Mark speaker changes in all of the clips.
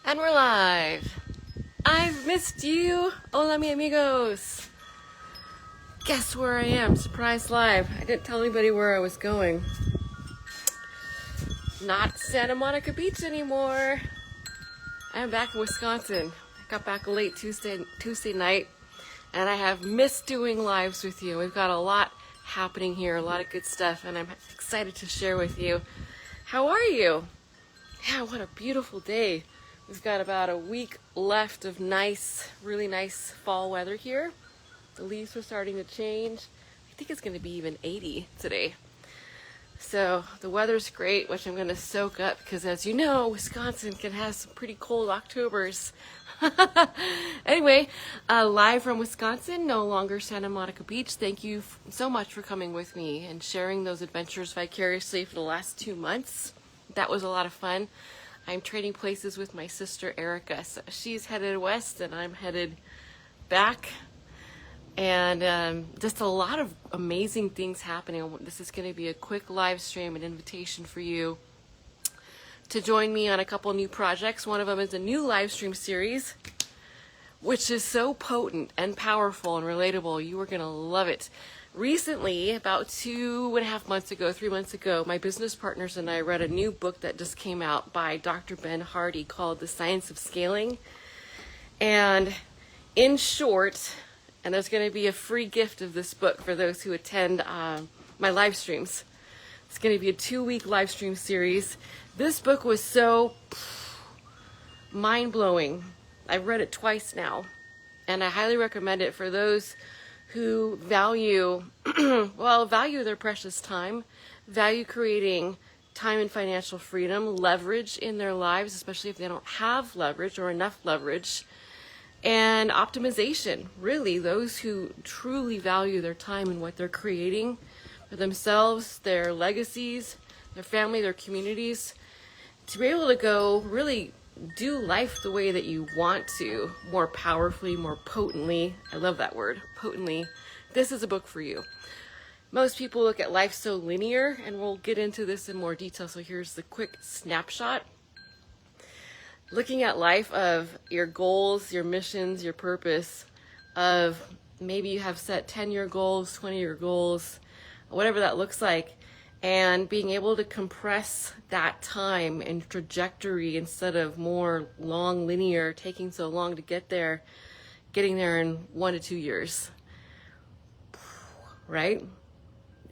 Speaker 1: And we're live. I've missed you. Hola, mi amigos. Guess where I am? Surprise live. I didn't tell anybody where I was going. Not Santa Monica Beach anymore. I'm back in Wisconsin. I got back late Tuesday night, and I have missed doing lives with you. We've got a lot happening here, a lot of good stuff, and I'm excited to share with you. How are you? Yeah, what a beautiful day. We've got about a week left of nice, really nice fall weather here. The leaves are starting to change. I think it's going to be even 80 today. So the weather's great, which I'm going to soak up because, as you know, Wisconsin can have some pretty cold Octobers. Anyway, live from Wisconsin, no longer Santa Monica Beach. Thank you so much for coming with me and sharing those adventures vicariously for the last 2 months. That was a lot of fun. I'm trading places with my sister Erica. So she's headed west and I'm headed back. And just a lot of amazing things happening. This is going to be a quick live stream, an invitation for you to join me on a couple new projects. One of them is a new live stream series, which is so potent and powerful and relatable. You are going to love it. Recently, about 2.5 months ago, 3 months ago, my business partners and I read a new book that just came out by Dr. Ben Hardy called The Science of Scaling. And in short, and there's going to be a free gift of this book for those who attend my live streams. It's going to be a 2-week live stream series. This book was so mind-blowing. I've read it twice now, and I highly recommend it for those who value, value their precious time, value creating time and financial freedom, leverage in their lives, especially if they don't have leverage or enough leverage, and optimization. Really, those who truly value their time and what they're creating for themselves, their legacies, their family, their communities, to be able to go really do life the way that you want to, more powerfully, more potently. I love that word, potently. This is a book for you. Most people look at life so linear, and we'll get into this in more detail. So here's the quick snapshot. Looking at life of your goals, your missions, your purpose, of maybe you have set 10-year goals, 20-year goals, whatever that looks like, and being able to compress that time and trajectory instead of more long linear, taking so long to get there, getting there in 1 to 2 years, right?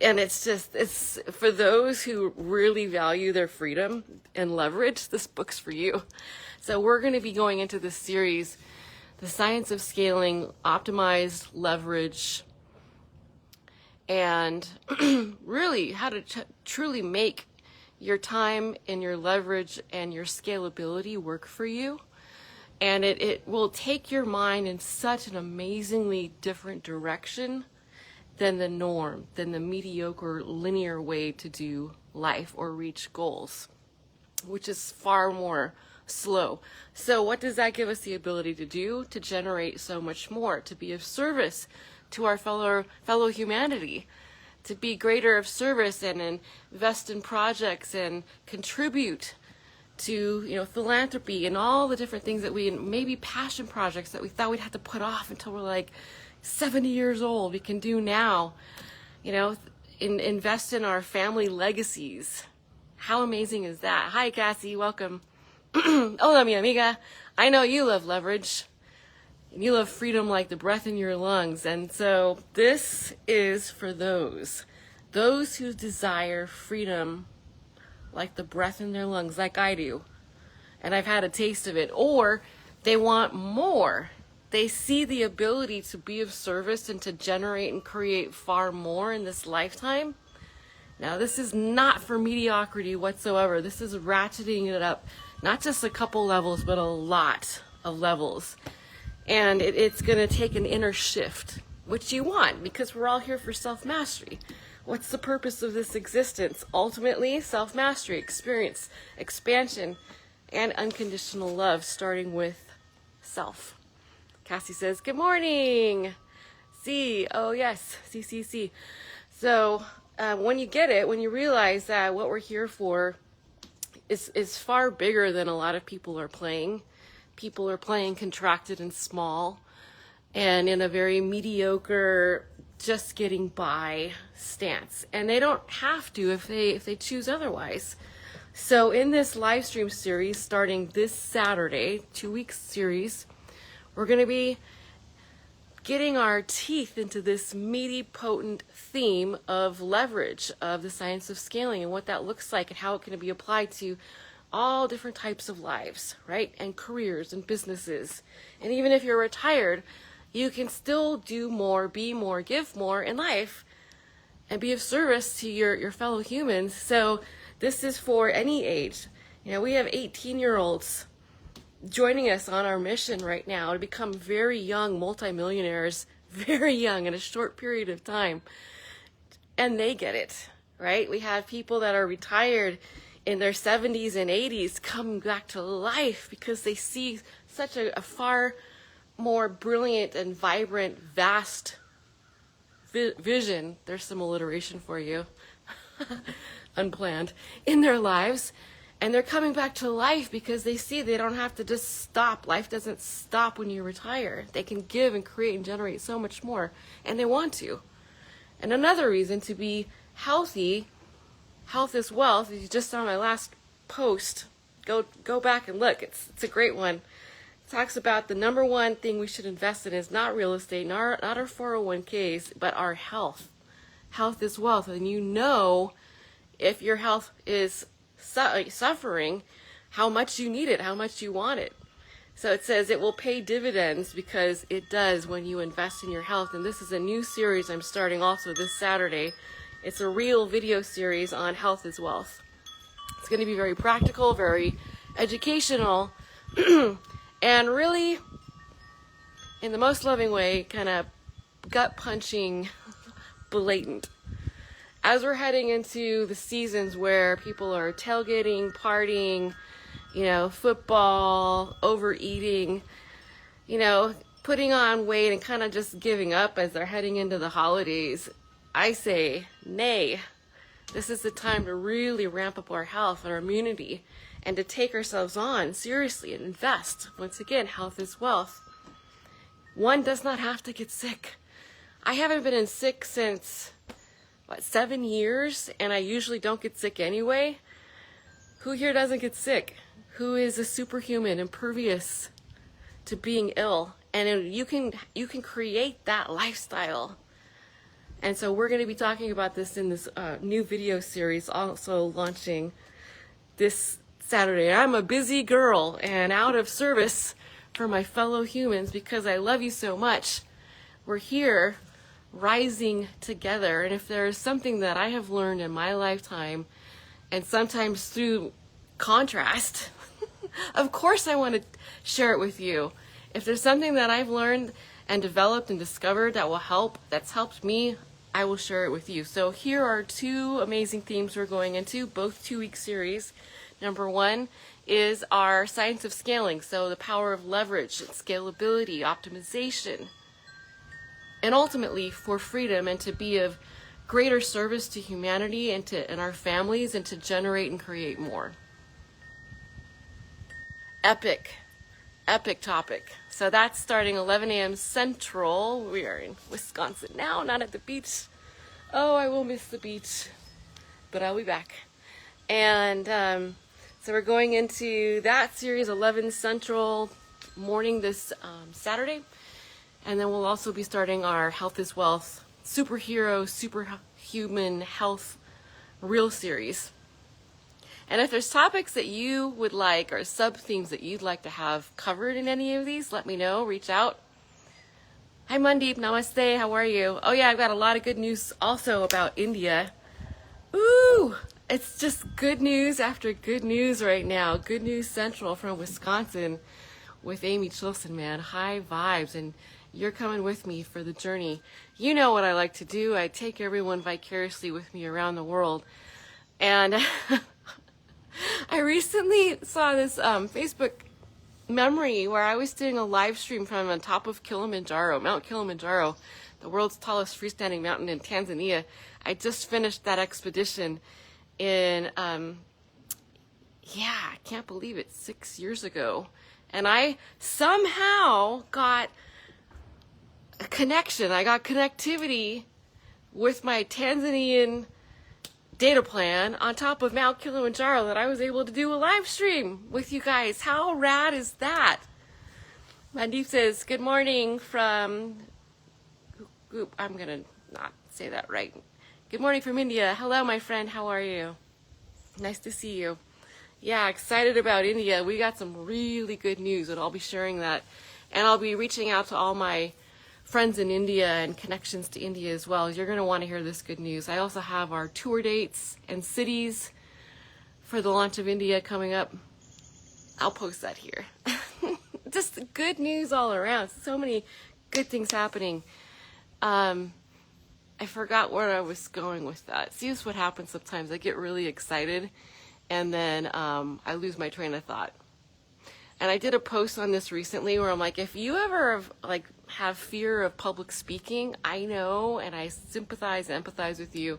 Speaker 1: And it's for those who really value their freedom and leverage, this book's for you. So we're going to be going into this series, The Science of Scaling, Optimized Leverage, and really how to truly make your time and your leverage and your scalability work for you. And it will take your mind in such an amazingly different direction than the norm, than the mediocre linear way to do life or reach goals, which is far more slow. So what does that give us the ability to do? To generate so much more, to be of service to our fellow humanity, to be greater of service and invest in projects and contribute to, philanthropy and all the different things that maybe passion projects that we thought we'd have to put off until we're like 70 years old, we can do now, invest in our family legacies. How amazing is that? Hi, Cassie, welcome. Hola, mi amiga. I know you love leverage. You love freedom like the breath in your lungs. And so this is for those who desire freedom like the breath in their lungs, like I do. And I've had a taste of it. Or they want more. They see the ability to be of service and to generate and create far more in this lifetime. Now, this is not for mediocrity whatsoever. This is ratcheting it up, not just a couple levels, but a lot of levels. And it's going to take an inner shift, which you want, because we're all here for self-mastery. What's the purpose of this existence? Ultimately, self-mastery, experience, expansion, and unconditional love, starting with self. Cassie says, good morning. C, oh yes, C. So when you get it, when you realize that what we're here for is far bigger than a lot of people are playing, people are playing contracted and small and in a very mediocre, just getting by stance. And they don't have to if they choose otherwise. So in this live stream series, starting this Saturday, 2-week series, we're going to be getting our teeth into this meaty, potent theme of leverage, of the science of scaling and what that looks like and how it can be applied to all different types of lives, right? And careers and businesses. And even if you're retired, you can still do more, be more, give more in life and be of service to your fellow humans. So this is for any age. You know, we have 18-year-olds joining us on our mission right now to become very young multimillionaires, very young in a short period of time. And they get it, right? We have people that are retired in their 70s and 80s coming back to life because they see such a far more brilliant and vibrant, vast vision. There's some alliteration for you. Unplanned. In their lives. And they're coming back to life because they see they don't have to just stop. Life doesn't stop when you retire. They can give and create and generate so much more. And they want to. And another reason to be healthy, health is wealth, is just on my last post. Go back and look. It's a great one. It talks about the number one thing we should invest in is not real estate, not our 401ks, but our health. Health is wealth. And you know if your health is suffering, how much you need it, how much you want it. So it says it will pay dividends because it does when you invest in your health. And this is a new series I'm starting also this Saturday. It's a real video series on health is wealth. It's going to be very practical, very educational, and really, in the most loving way, kind of gut-punching, blatant. As we're heading into the seasons where people are tailgating, partying, you know, football, overeating, you know, putting on weight and kind of just giving up as they're heading into the holidays, I say, nay. This is the time to really ramp up our health and our immunity and to take ourselves on seriously and invest. Once again, health is wealth. One does not have to get sick. I haven't been sick since 7 years, and I usually don't get sick anyway. Who here doesn't get sick? Who is a superhuman, impervious to being ill? And you can create that lifestyle. And so we're going to be talking about this in this new video series, also launching this Saturday. I'm a busy girl and out of service for my fellow humans because I love you so much. We're here rising together. And if there is something that I have learned in my lifetime, and sometimes through contrast, of course I want to share it with you. If there's something that I've learned and developed and discovered that will help, that's helped me, I will share it with you. So here are two amazing themes we're going into, both 2-week series. Number one is our science of scaling, so the power of leverage, scalability, optimization, and ultimately for freedom and to be of greater service to humanity and our families and to generate and create more. Epic topic. So that's starting 11 a.m. Central. We are in Wisconsin now, not at the beach. Oh, I will miss the beach, but I'll be back. And so we're going into that series, 11 Central morning this Saturday. And then we'll also be starting our Health is Wealth Superhero, Superhuman Health Real Series. And if there's topics that you would like or sub-themes that you'd like to have covered in any of these, let me know. Reach out. Hi, Mandeep. Namaste. How are you? Oh, yeah, I've got a lot of good news also about India. Ooh, it's just good news after good news right now. Good news central from Wisconsin with Amie, man. High vibes. And you're coming with me for the journey. You know what I like to do. I take everyone vicariously with me around the world. And I recently saw this Facebook memory where I was doing a live stream from on top of Kilimanjaro, Mount Kilimanjaro, the world's tallest freestanding mountain in Tanzania. I just finished that expedition in Yeah, I can't believe it, 6 years ago. And I somehow got a connection. I got connectivity with my Tanzanian data plan on top of Mount Kilimanjaro that I was able to do a live stream with you guys. How rad is that? Mandeep says, good morning from, I'm gonna not say that right. Good morning from India. Hello, my friend, how are you? Nice to see you. Yeah, excited about India. We got some really good news, and I'll be sharing that. And I'll be reaching out to all my friends in India and connections to India as well. You're going to want to hear this good news. I also have our tour dates and cities for the launch of India coming up. I'll post that here. Just good news all around. So many good things happening. I forgot where I was going with that. See, this is what happens sometimes. I get really excited and then I lose my train of thought. And I did a post on this recently where I'm like, if you ever have fear of public speaking, I know, and I sympathize and empathize with you,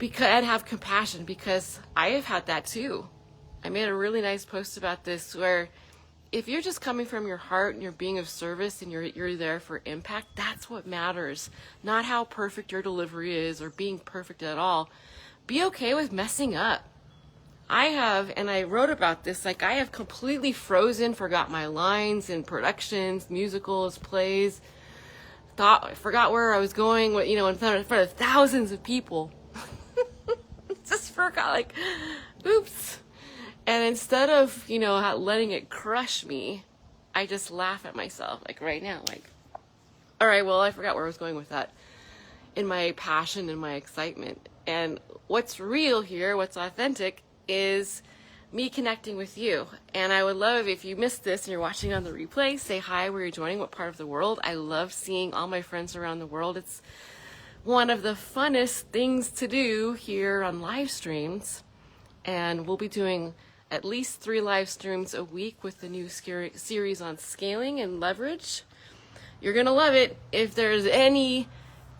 Speaker 1: and have compassion, because I have had that too. I made a really nice post about this where if you're just coming from your heart and you're being of service and you're there for impact, that's what matters. Not how perfect your delivery is or being perfect at all. Be okay with messing up. I have, and I wrote about this, I have completely frozen, forgot my lines in productions, musicals, plays, I forgot where I was going, in front of thousands of people. Just forgot, oops. And instead of, letting it crush me, I just laugh at myself, right now, all right, well, I forgot where I was going with that, in my passion and my excitement. And what's real here, what's authentic, is me connecting with you. And I would love if you missed this and you're watching on the replay, say hi where you're joining, what part of the world. I love seeing all my friends around the world. It's one of the funnest things to do here on live streams. And we'll be doing at least 3 live streams a week with the new series on scaling and leverage. You're gonna love it. If there's any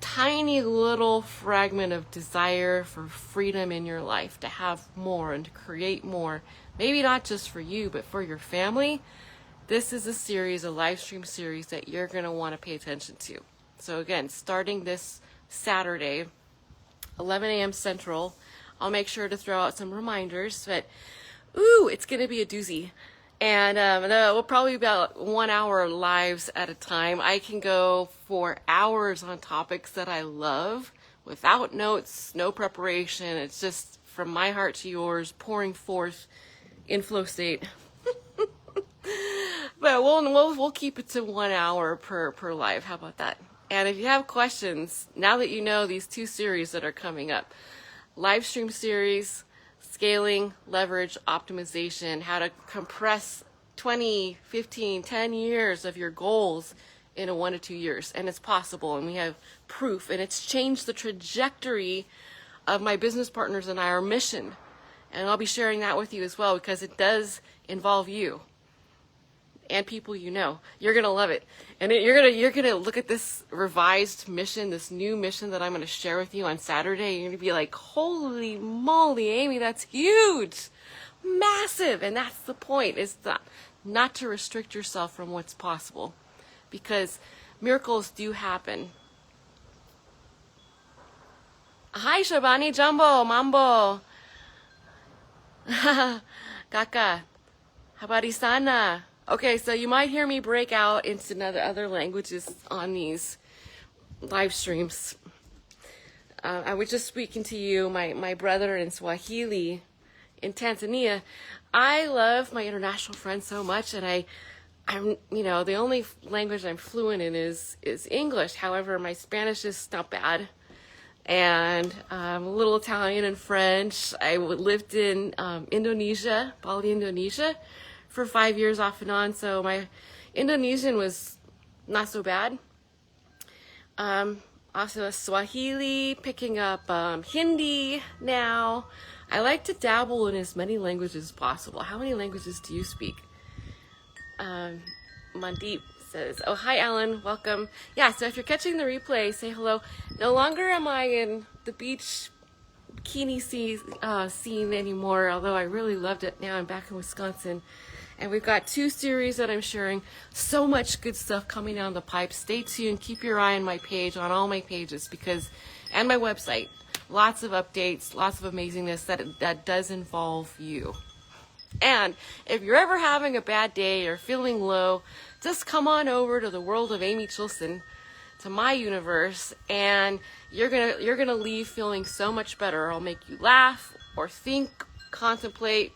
Speaker 1: tiny little fragment of desire for freedom in your life, to have more and to create more, maybe not just for you but for your family, this is a live stream series that you're going to want to pay attention to. So again, starting this Saturday, 11 a.m. Central, I'll make sure to throw out some reminders, but it's going to be a doozy. And we'll probably about 1 hour lives at a time. I can go for hours on topics that I love without notes, no preparation. It's just from my heart to yours, pouring forth in flow state. But we'll keep it to 1 hour per live. How about that? And if you have questions, now that you know these 2 series that are coming up, live stream series, scaling, leverage, optimization, how to compress 20, 15, 10 years of your goals in 1 to 2 years. And it's possible, and we have proof, and it's changed the trajectory of my business partners and our mission. And I'll be sharing that with you as well, because it does involve you and people you know. You're gonna love it, and you're gonna look at this revised mission, this new mission that I'm gonna share with you on Saturday. You're gonna be like, "Holy moly, Amy, that's huge, massive!" And that's the point: is not to restrict yourself from what's possible, because miracles do happen. Hi, Shabani, Jumbo, Mambo, Kaka, habari sana. Okay, so you might hear me break out into other languages on these live streams. I was just speaking to you, my brother in Swahili in Tanzania. I love my international friends so much, and I'm the only language I'm fluent in is English. However, my Spanish is not bad, and a little Italian and French. I lived in Indonesia, Bali, Indonesia, for 5 years off and on, so my Indonesian was not so bad. Also Swahili, picking up Hindi now. I like to dabble in as many languages as possible. How many languages do you speak? Mandeep says, oh, hi Alan, welcome. Yeah, so if you're catching the replay, say hello. No longer am I in the beach bikini scene anymore, although I really loved it. Now I'm back in Wisconsin. And we've got 2 series that I'm sharing. So much good stuff coming down the pipe. Stay tuned. Keep your eye on my page, on all my pages, and my website. Lots of updates, lots of amazingness that does involve you. And if you're ever having a bad day or feeling low, just come on over to the world of Amie Chilson, to my universe, and you're gonna leave feeling so much better. I'll make you laugh or think, contemplate,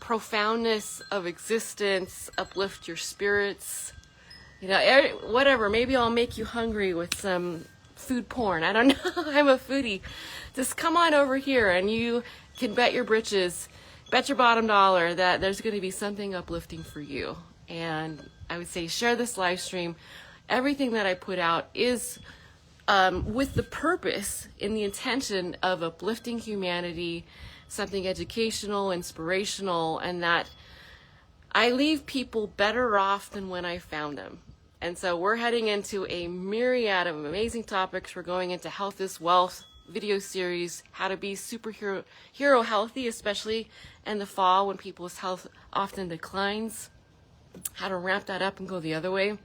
Speaker 1: profoundness of existence, uplift your spirits, whatever. Maybe I'll make you hungry with some food porn. I don't know. I'm a foodie. Just come on over here and you can bet your britches, bet your bottom dollar that there's going to be something uplifting for you. And I would say share this live stream. Everything that I put out is with the purpose, in the intention of uplifting humanity, something educational, inspirational, and that I leave people better off than when I found them. And so we're heading into a myriad of amazing topics. We're going into health is wealth video series, how to be hero healthy, especially in the fall when people's health often declines, how to ramp that up and go the other way.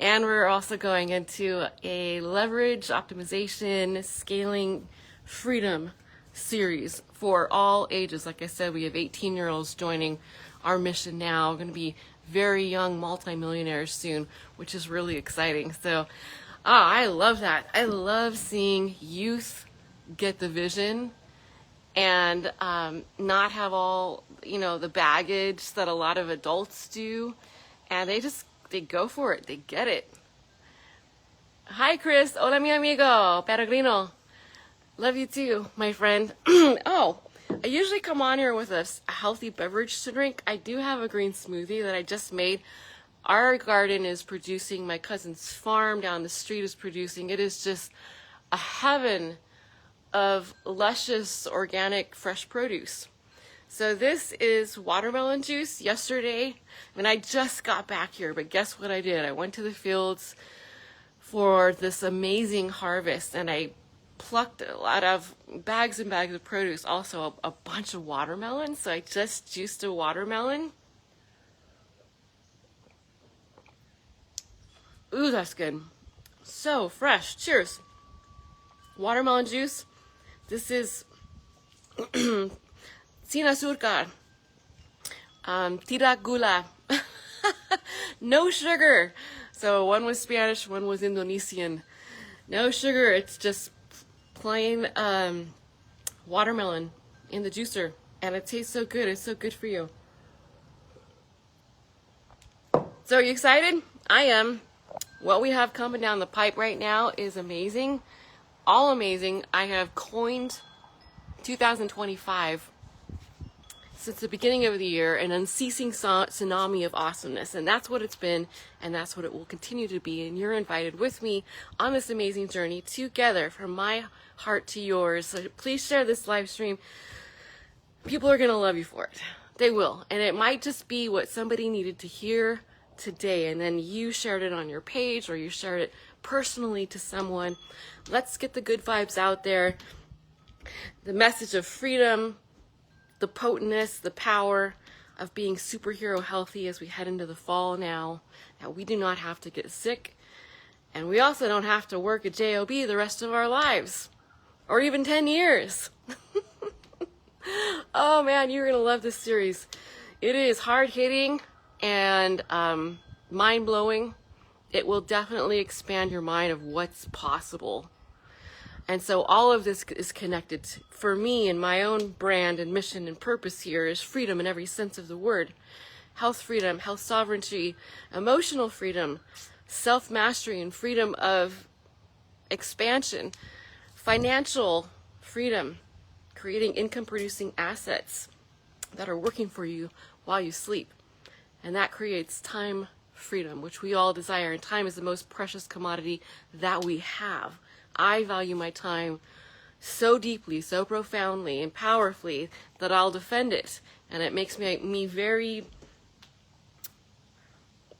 Speaker 1: And we're also going into a leverage, optimization, scaling, freedom series for all ages. Like I said, we have 18-year-olds joining our mission now. We're going to be very young multimillionaires soon, which is really exciting. So I love that. I love seeing youth get the vision and not have all, the baggage that a lot of adults do. And they go for it. They get it. Hi, Chris. Hola, mi amigo. Peregrino. Love you too, my friend. Oh, I usually come on here with a healthy beverage to drink. I do have a green smoothie that I just made. Our garden is producing. My cousin's farm down the street is producing. It is just a heaven of luscious, organic, fresh produce. So this is watermelon juice. Yesterday, I just got back here, but guess what I did? I went to the fields for this amazing harvest, and I plucked a lot of bags and bags of produce, also a bunch of watermelon. So I just juiced a watermelon. Ooh, that's good. So fresh. Cheers. Watermelon juice. This is sin azúcar. Tira gula. No sugar. So one was Spanish, one was Indonesian. No sugar. It's just plain watermelon in the juicer, and it tastes so good. It's so good for you. So are you excited? I am. What we have coming down the pipe right now is amazing. All amazing. I have coined 2025 since the beginning of the year an unceasing tsunami of awesomeness, and that's what it's been, and that's what it will continue to be. And you're invited with me on this amazing journey together, from my heart to yours. So please share this live stream. People are going to love you for it. They will. And it might just be what somebody needed to hear today, and then you shared it on your page, or you shared it personally to someone. Let's get the good vibes out there. The message of freedom, the potentness, the power of being superhero healthy as we head into the fall now. Now, we do not have to get sick, and we also don't have to work a job the rest of our lives, or even 10 years. Oh man, you're gonna love this series. It is hard-hitting and mind-blowing. It will definitely expand your mind of what's possible. And so all of this is connected. For me, and my own brand and mission and purpose here is freedom in every sense of the word. Health freedom, health sovereignty, emotional freedom, self-mastery, and freedom of expansion, financial freedom, creating income-producing assets that are working for you while you sleep. And that creates time freedom, which we all desire. And time is the most precious commodity that we have. I value my time so deeply, so profoundly, and powerfully that I'll defend it. And it makes me very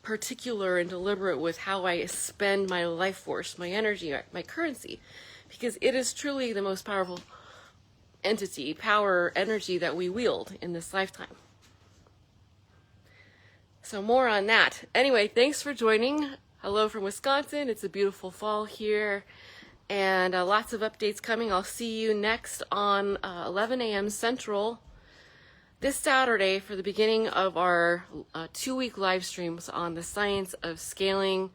Speaker 1: particular and deliberate with how I spend my life force, my energy, my currency, because it is truly the most powerful entity, power, energy that we wield in this lifetime. So more on that. Anyway, thanks for joining. Hello from Wisconsin. It's a beautiful fall here, and lots of updates coming. I'll see you next on 11 a.m. Central this Saturday for the beginning of our 2-week live streams on the science of scaling,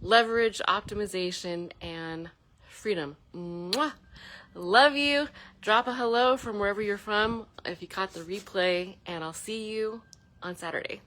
Speaker 1: leverage, optimization, and freedom. Mwah! Love you. Drop a hello from wherever you're from if you caught the replay, and I'll see you on Saturday.